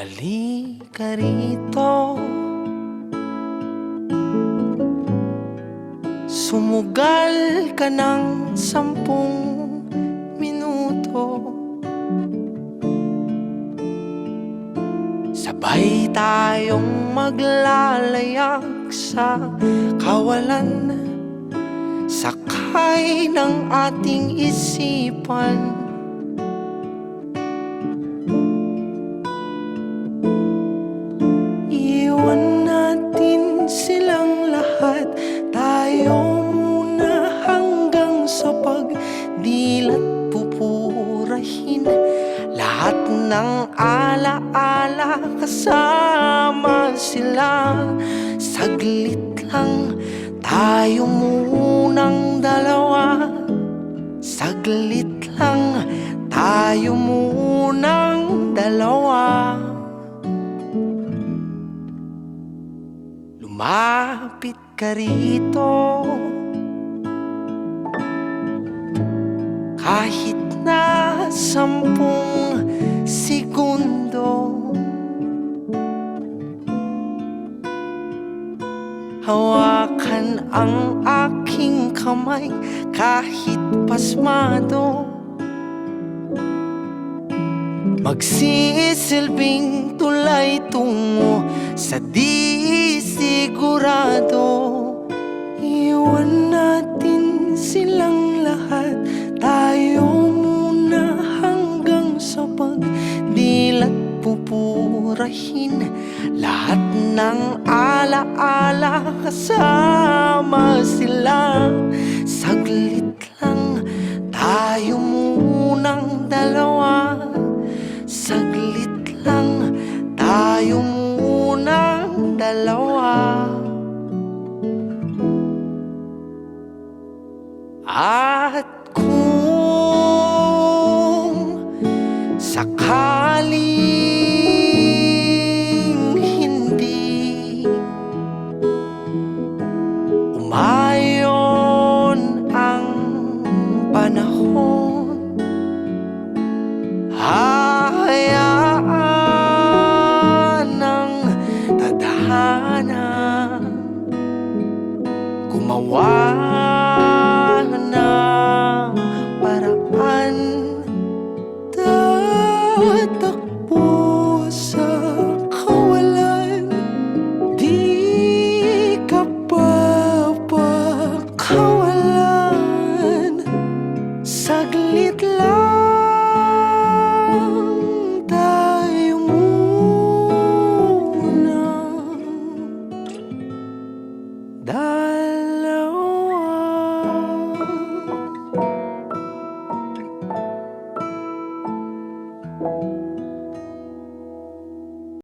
Halika rito, sumugal ka ng 10 minuto. Sabay tayong maglalayag sa kawalan, sakay ng ating isipan. Iwan natin silang lahat, tayo muna hanggang sa pagdilat pupurahin. Lahat ng alaala kasama sila. Saglit lang tayo munang dalawa, saglit lang tayo munang dalawa. Lumapit ka rito, kahit na 10 segundo. Hawakan ang aking kamay kahit pasmado, magsisilbing tulay tungo sa di sigurado. Iwan natin silang lahat, tayo muna hanggang sa pagdilat pupurahin. Lahat ng alaala kasama sila. Saglit lang tayo munang dalawa, saglit lang tayo munang dalawa. At kung sakaling hindi umayon ang panahon, hahayaan ng tadhana gumawa ng paraan. Tatakbo sa kawalan, di ka papakawalan. Saglit lang tayo muna.